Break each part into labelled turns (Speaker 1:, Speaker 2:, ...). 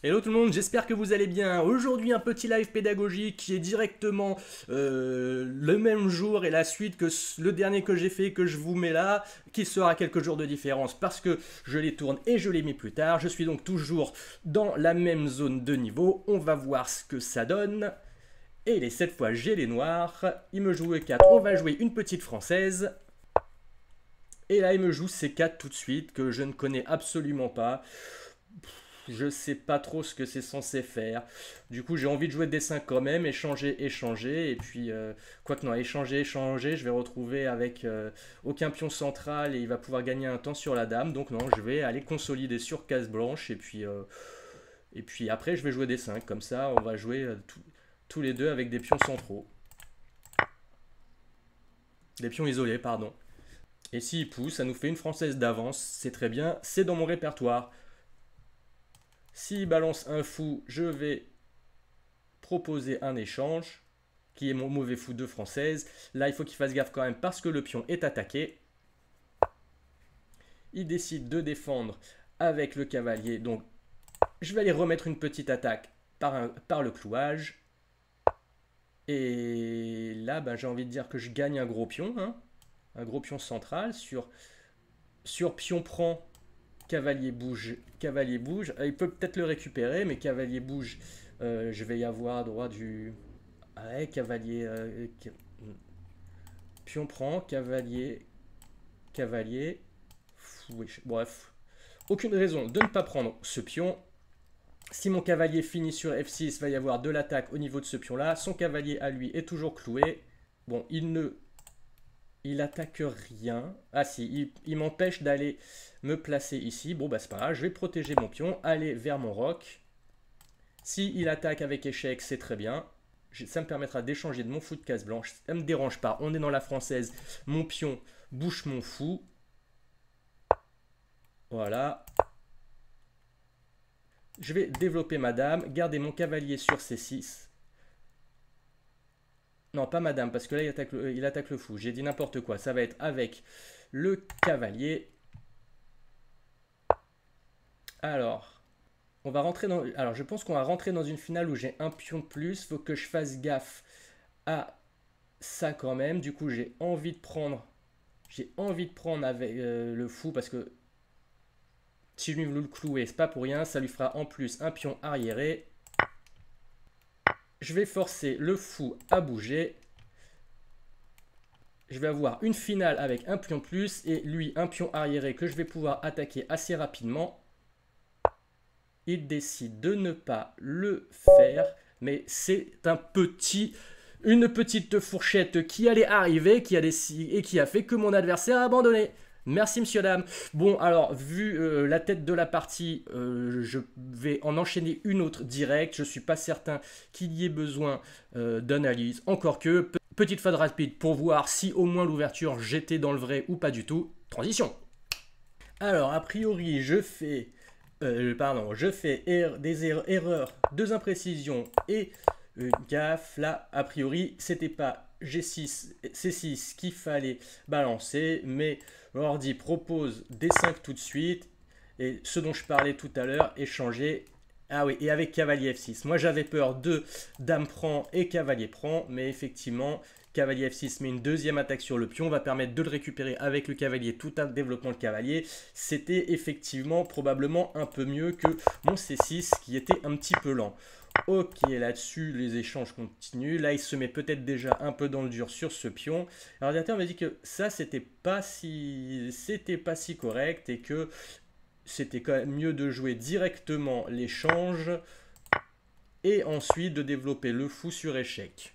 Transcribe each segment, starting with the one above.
Speaker 1: Hello tout le monde, j'espère que vous allez bien. Aujourd'hui un petit live pédagogique qui est directement le même jour et la suite que le dernier que j'ai fait que je vous mets là, qui sera quelques jours de différence parce que je les tourne et je les mets plus tard. Je suis donc toujours dans la même zone de niveau. On va voir ce que ça donne. Et cette fois j'ai les noirs. Il me joue E4, on va jouer une petite française. Et là il me joue C4 tout de suite que je ne connais absolument pas. Je sais pas trop ce que c'est censé faire. Du coup, j'ai envie de jouer D5 quand même, échanger, échanger. Et puis, quoique non, échanger, échanger, je vais retrouver avec aucun pion central et il va pouvoir gagner un temps sur la dame. Donc non, je vais aller consolider sur case blanche. Et puis après, je vais jouer D5. Comme ça, on va jouer tous les deux avec des pions centraux. Des pions isolés, pardon. Et s'il pousse, ça nous fait une française d'avance. C'est très bien, c'est dans mon répertoire. S'il balance un fou, je vais proposer un échange, qui est mon mauvais fou de française. Là, il faut qu'il fasse gaffe quand même parce que le pion est attaqué. Il décide de défendre avec le cavalier. Donc, je vais aller remettre une petite attaque par le clouage. Et là, ben, j'ai envie de dire que je gagne un gros pion. Hein, un gros pion central sur pion prend, cavalier bouge, cavalier bouge. Il peut peut-être le récupérer, mais cavalier bouge, je vais y avoir droit du... Ouais, cavalier... pion prend, cavalier, cavalier. Oui, bref. Aucune raison de ne pas prendre ce pion. Si mon cavalier finit sur F6, il va y avoir de l'attaque au niveau de ce pion-là. Son cavalier à lui est toujours cloué. Bon, il attaque rien. Ah si, il m'empêche d'aller me placer ici. Bon, bah c'est pas grave, je vais protéger mon pion, aller vers mon roc. Si il attaque avec échec, c'est très bien. Ça me permettra d'échanger de mon fou de case blanche. Ça ne me dérange pas, on est dans la française. Mon pion bouche mon fou. Voilà. Je vais développer ma dame, garder mon cavalier sur C6. Non, pas ma dame, parce que là, il attaque le fou. J'ai dit n'importe quoi. Ça va être avec le cavalier. Alors, on va rentrer dans... Alors, je pense qu'on va rentrer dans une finale où j'ai un pion de plus. Il faut que je fasse gaffe à ça quand même. Du coup, j'ai envie de prendre... J'ai envie de prendre avec le fou parce que si je lui veux le clouer, c'est pas pour rien. Ça lui fera en plus un pion arriéré. Je vais forcer le fou à bouger. Je vais avoir une finale avec un pion de plus et lui un pion arriéré que je vais pouvoir attaquer assez rapidement. Il décide de ne pas le faire, mais c'est une petite fourchette qui allait arriver et qui a fait que mon adversaire a abandonné. Merci monsieur dame. Bon alors vu la tête de la partie, je vais en enchaîner une autre directe. Je ne suis pas certain qu'il y ait besoin d'analyse. Encore que, petite phase rapide pour voir si au moins l'ouverture j'étais dans le vrai ou pas du tout. Transition. Alors a priori je fais des erreurs, deux imprécisions et une gaffe. Là, a priori, c'était pas G6, C6 qu'il fallait balancer, mais l'ordi propose D5 tout de suite. Et ce dont je parlais tout à l'heure, échanger. Ah oui, et avec cavalier F6. Moi, j'avais peur de dame prend et cavalier prend, mais effectivement, cavalier F6 met une deuxième attaque sur le pion, va permettre de le récupérer avec le cavalier tout en développant le cavalier. C'était effectivement probablement un peu mieux que mon C6 qui était un petit peu lent. Ok, là-dessus, les échanges continuent. Là, il se met peut-être déjà un peu dans le dur sur ce pion. L'ordinateur m'a dit que ça, c'était pas si correct et que c'était quand même mieux de jouer directement l'échange et ensuite de développer le fou sur échec.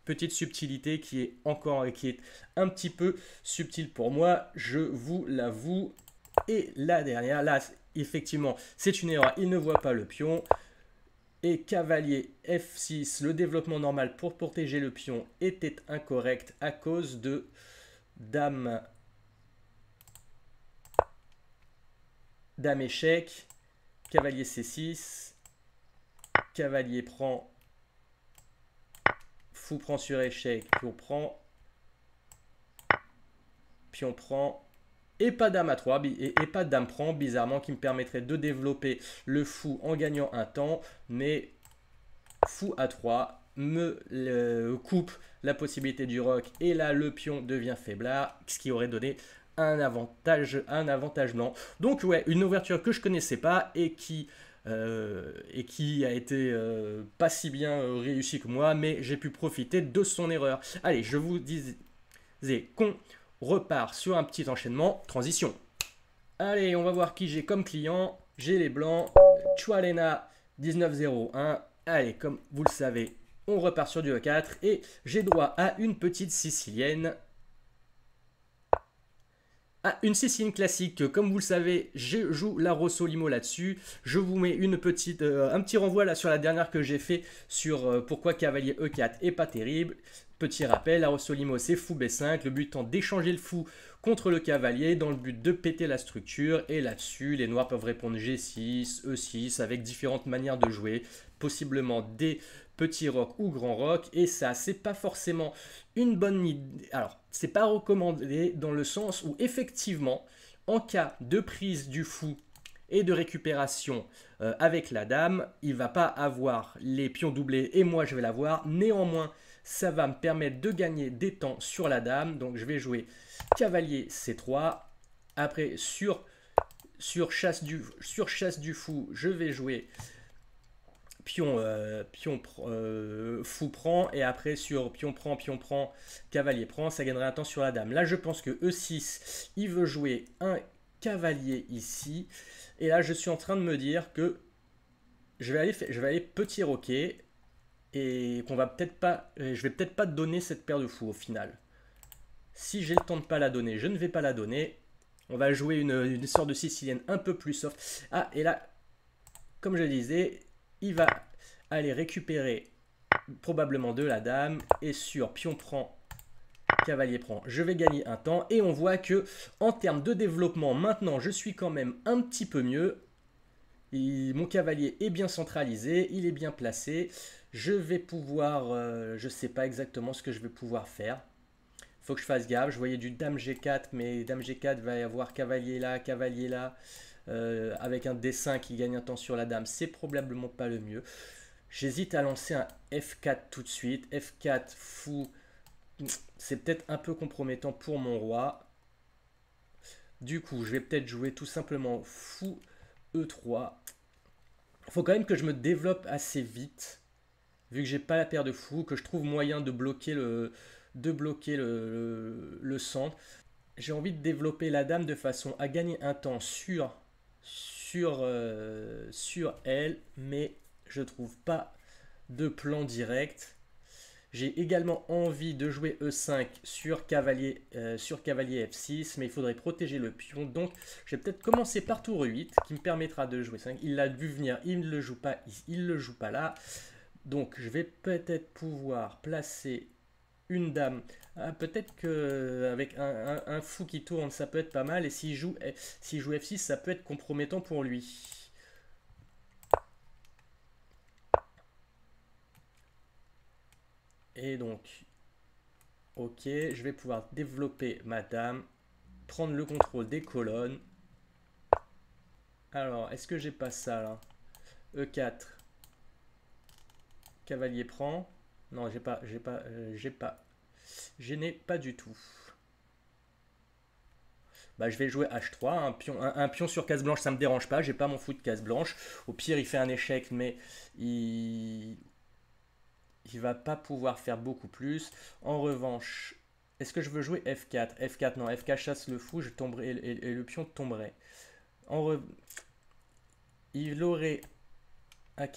Speaker 1: Petite subtilité qui est un petit peu subtile pour moi, je vous l'avoue. Et la dernière, là, effectivement, c'est une erreur, il ne voit pas le pion. Et cavalier F6, le développement normal pour protéger le pion était incorrect à cause de dame, dame échec, cavalier C6, cavalier prend, fou prend sur échec, pion prend, et pas dame A3 et pas dame prend, bizarrement, qui me permettrait de développer le fou en gagnant un temps, mais fou A3 me coupe la possibilité du roc, et là le pion devient faiblard, ce qui aurait donné un avantage blanc. Donc ouais, une ouverture que je connaissais pas et qui a été pas si bien réussi que moi, mais j'ai pu profiter de son erreur. Allez, je vous disais qu'on repart sur un petit enchaînement transition. Allez, on va voir qui j'ai comme client. J'ai les blancs, Choualena 1901. Allez, comme vous le savez, on repart sur du E4 et j'ai droit à une petite sicilienne. Ah, une Sicilienne classique, comme vous le savez, je joue la Rosso Limo là-dessus. Je vous mets un petit renvoi là sur la dernière que j'ai fait sur pourquoi cavalier E4 est pas terrible. Petit rappel, la Rosso Limo c'est fou B5, le but étant d'échanger le fou contre le cavalier dans le but de péter la structure. Et là-dessus, les noirs peuvent répondre G6, E6 avec différentes manières de jouer, possiblement des petit roc ou grand roc, et ça c'est pas forcément une bonne idée. Alors c'est pas recommandé dans le sens où effectivement en cas de prise du fou et de récupération avec la dame, il va pas avoir les pions doublés et moi je vais l'avoir. Néanmoins ça va me permettre de gagner des temps sur la dame, donc je vais jouer cavalier C3. Après sur chasse du fou, je vais jouer pion fou prend, et après sur pion prend, cavalier prend, ça gagnerait un temps sur la dame. Là je pense que E6, il veut jouer un cavalier ici, et là je suis en train de me dire que je vais aller petit roquet, et qu'on va peut-être pas, je vais peut-être pas donner cette paire de fous au final. Si j'ai le temps de pas la donner, je ne vais pas la donner. On va jouer une sorte de sicilienne un peu plus soft. Ah, et là, comme je disais, il va aller récupérer probablement de la dame, et sur pion prend, cavalier prend, je vais gagner un temps, et on voit que en termes de développement, maintenant je suis quand même un petit peu mieux. Mon cavalier est bien centralisé, il est bien placé. Je vais pouvoir, je ne sais pas exactement ce que je vais pouvoir faire. Il faut que je fasse gaffe. Je voyais du dame G4, mais dame G4 va y avoir cavalier là, avec un D5 qui gagne un temps sur la dame. C'est probablement pas le mieux. J'hésite à lancer un F4 tout de suite. F4 fou, c'est peut-être un peu compromettant pour mon roi. Du coup, je vais peut-être jouer tout simplement fou E3. Il faut quand même que je me développe assez vite, vu que j'ai pas la paire de fous, que je trouve moyen de bloquer le centre. J'ai envie de développer la dame de façon à gagner un temps sur elle, mais je trouve pas de plan direct. J'ai également envie de jouer E5 sur cavalier F6, mais il faudrait protéger le pion. Donc, je vais peut-être commencer par tour 8, qui me permettra de jouer 5. Il l'a vu venir, il ne le joue pas, il le joue pas là. Donc, je vais peut-être pouvoir placer une dame. Ah, peut-être qu'avec un fou qui tourne, ça peut être pas mal. Et s'il joue F6, ça peut être compromettant pour lui. Et donc, ok, je vais pouvoir développer ma dame, prendre le contrôle des colonnes. Alors, est-ce que j'ai pas ça là? E4, cavalier prend. Non, je n'ai pas du tout. Bah, je vais jouer H3, un pion sur case blanche, ça me dérange pas, j'ai pas mon fou de case blanche. Au pire, il fait un échec, mais il va pas pouvoir faire beaucoup plus. En revanche, est-ce que je veux jouer F4? F4, non, F4 chasse le fou, je tomberai, et le pion tomberait. Il aurait...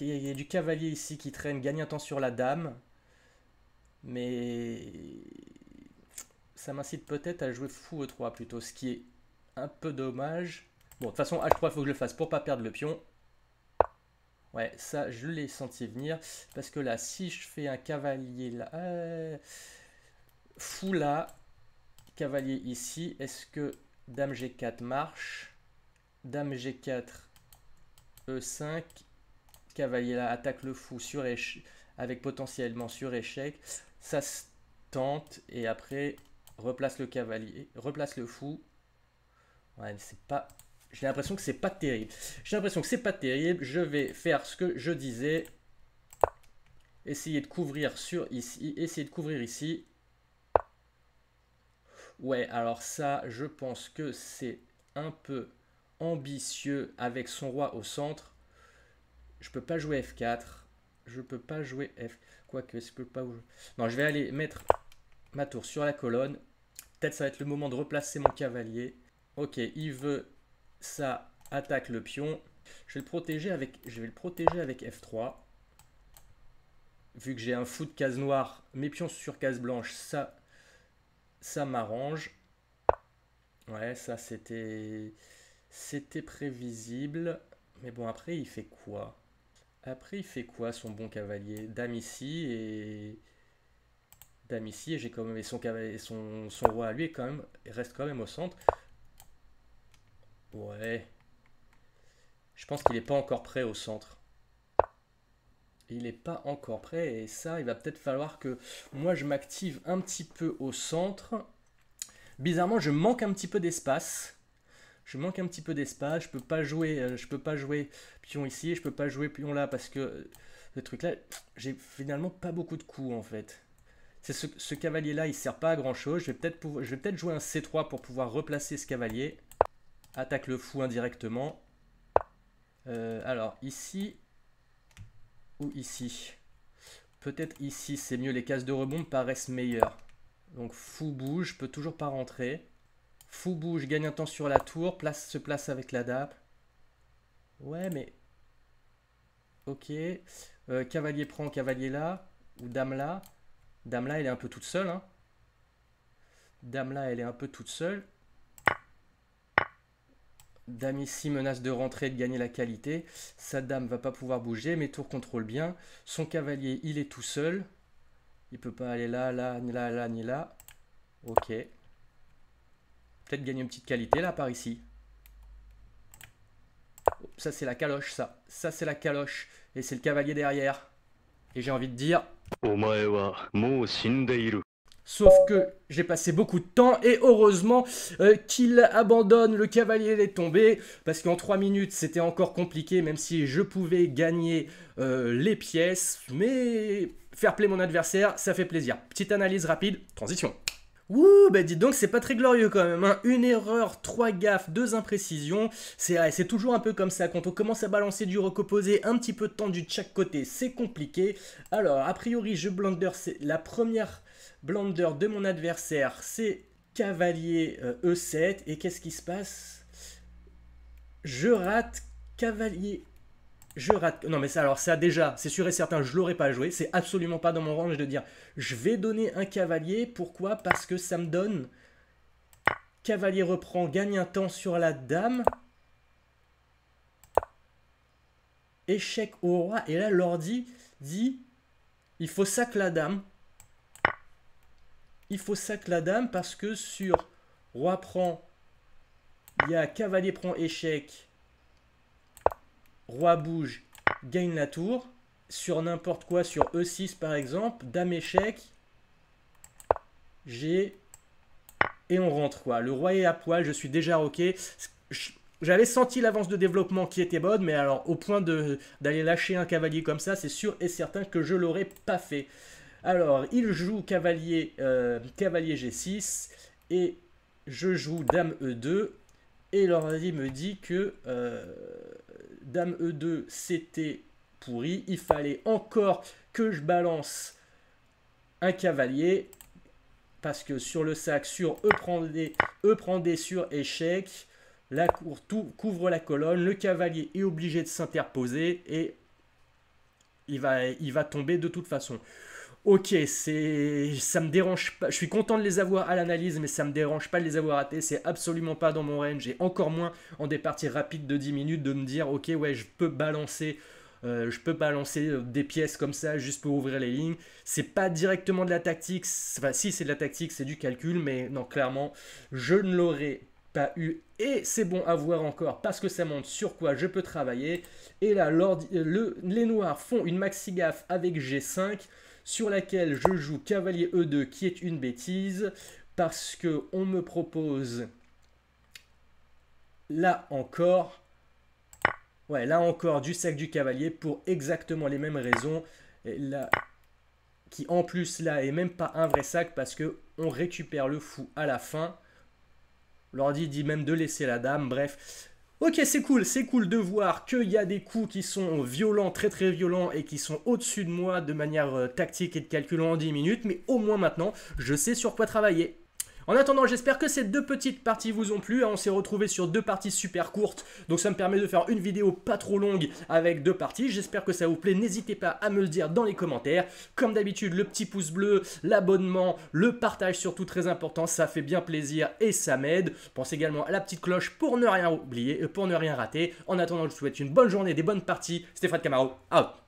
Speaker 1: il y a du cavalier ici qui traîne, gagne un temps sur la dame. Mais ça m'incite peut-être à jouer fou E3 plutôt, ce qui est un peu dommage. Bon, de toute façon, H3, il faut que je le fasse pour pas perdre le pion. Ouais, ça, je l'ai senti venir. Parce que là, si je fais un cavalier là... fou là, cavalier ici, est-ce que dame G4 marche? Dame G4, E5, cavalier là, attaque le fou sur avec potentiellement sur échec. Ça se tente, et après, replace le cavalier, replace le fou. Ouais, c'est pas... J'ai l'impression que c'est pas terrible. J'ai l'impression que c'est pas terrible. Je vais faire ce que je disais. Essayer de couvrir sur ici. Essayer de couvrir ici. Ouais, alors ça, je pense que c'est un peu ambitieux avec son roi au centre. Je peux pas jouer F4. Je peux pas jouer F... Quoique, est-ce que je peux pas... Non, je vais aller mettre ma tour sur la colonne. Peut-être ça va être le moment de replacer mon cavalier. Ok, il veut... Ça attaque le pion. Je vais le protéger avec F3. Vu que j'ai un fou de case noire, mes pions sur case blanche, ça m'arrange. Ouais, ça c'était prévisible. Mais bon, après, il fait quoi? Après, il fait quoi, son bon cavalier? Dame ici et... Dame ici, et j'ai quand même... Et son cavalier, son roi à lui est quand même, il reste quand même au centre. Ouais. Je pense qu'il n'est pas encore prêt au centre. Il n'est pas encore prêt et ça, il va peut-être falloir que moi je m'active un petit peu au centre. Bizarrement, je manque un petit peu d'espace. Je manque un petit peu d'espace. Je peux pas jouer pion ici, je peux pas jouer pion là parce que le truc là, j'ai finalement pas beaucoup de coups en fait. C'est ce cavalier là, il sert pas à grand chose. Je vais peut-être jouer un C3 pour pouvoir replacer ce cavalier. Attaque le fou indirectement. Alors ici ou ici. Peut-être ici, c'est mieux. Les cases de rebond me paraissent meilleures. Donc fou bouge, je peux toujours pas rentrer. Fou bouge, gagne un temps sur la tour, se place avec la dame. Ouais, mais... Ok. Cavalier prend, cavalier là. Ou dame là. Dame là, elle est un peu toute seule. Hein. Dame là, elle est un peu toute seule. Dame ici menace de rentrer et de gagner la qualité. Sa dame va pas pouvoir bouger. Mes tours contrôlent bien. Son cavalier, il est tout seul. Il peut pas aller là, là, ni là, là, ni là. Ok. Peut-être gagner une petite qualité là par ici. Ça c'est la caloche ça. Ça c'est la caloche. Et c'est le cavalier derrière. Et j'ai envie de dire... Sauf que j'ai passé beaucoup de temps et heureusement qu'il abandonne, le cavalier est tombé. Parce qu'en 3 minutes c'était encore compliqué même si je pouvais gagner les pièces. Mais faire play mon adversaire, ça fait plaisir. Petite analyse rapide, transition. Ouh, bah dites donc, c'est pas très glorieux quand même. Hein. Une erreur, 3 gaffes, 2 imprécisions. C'est toujours un peu comme ça. Quand on commence à balancer du roc opposé, un petit peu de tendu de chaque côté, c'est compliqué. Alors, a priori, je blunder. C'est la première blunder de mon adversaire, c'est cavalier E7. Et qu'est-ce qui se passe? Je rate cavalier. Je rate. Non, mais ça, alors, ça déjà, c'est sûr et certain, je l'aurais pas joué. C'est absolument pas dans mon range de dire je vais donner un cavalier. Pourquoi? Parce que ça me donne. Cavalier reprend, gagne un temps sur la dame. Échec au roi. Et là, l'ordi dit il faut sac la dame. Il faut sac la dame parce que sur roi prend, il y a cavalier prend échec. Roi bouge, gagne la tour. Sur n'importe quoi, sur E6 par exemple, dame échec, G, et on rentre quoi. Le roi est à poil, je suis déjà ok. J'avais senti l'avance de développement qui était bonne, mais alors au point d'aller lâcher un cavalier comme ça, c'est sûr et certain que je l'aurais pas fait. Alors, il joue cavalier, cavalier G6, et je joue dame E2, et l'ordi me dit que dame E2 c'était pourri, il fallait encore que je balance un cavalier, parce que sur le sac, sur E prend D sur échec, la cour couvre la colonne, le cavalier est obligé de s'interposer, et il va tomber de toute façon. Ok, ça me dérange pas. Je suis content de les avoir à l'analyse, mais ça me dérange pas de les avoir ratés. C'est absolument pas dans mon range. Et encore moins en des parties rapides de 10 minutes de me dire, ok, ouais, je peux balancer des pièces comme ça juste pour ouvrir les lignes. C'est pas directement de la tactique. Enfin, si c'est de la tactique, c'est du calcul, mais non, clairement, je ne l'aurais pas eu. Et c'est bon à voir encore parce que ça montre sur quoi je peux travailler. Et là, les noirs font une maxi gaffe avec G5 sur laquelle je joue cavalier E2 qui est une bêtise parce que on me propose là encore, ouais, là encore du sac du cavalier pour exactement les mêmes raisons. Et là, qui en plus là est même pas un vrai sac parce que on récupère le fou à la fin. L'ordi dit même de laisser la dame, bref. Ok, c'est cool de voir qu'il y a des coups qui sont violents, très très violents, et qui sont au-dessus de moi de manière tactique et de calcul en 10 minutes, mais au moins maintenant, je sais sur quoi travailler. En attendant, j'espère que ces deux petites parties vous ont plu. On s'est retrouvé sur deux parties super courtes, donc ça me permet de faire une vidéo pas trop longue avec deux parties. J'espère que ça vous plaît. N'hésitez pas à me le dire dans les commentaires. Comme d'habitude, le petit pouce bleu, l'abonnement, le partage surtout très important, ça fait bien plaisir et ça m'aide. Pensez également à la petite cloche pour ne rien oublier, pour ne rien rater. En attendant, je vous souhaite une bonne journée, des bonnes parties. Stéphane Camaro, out.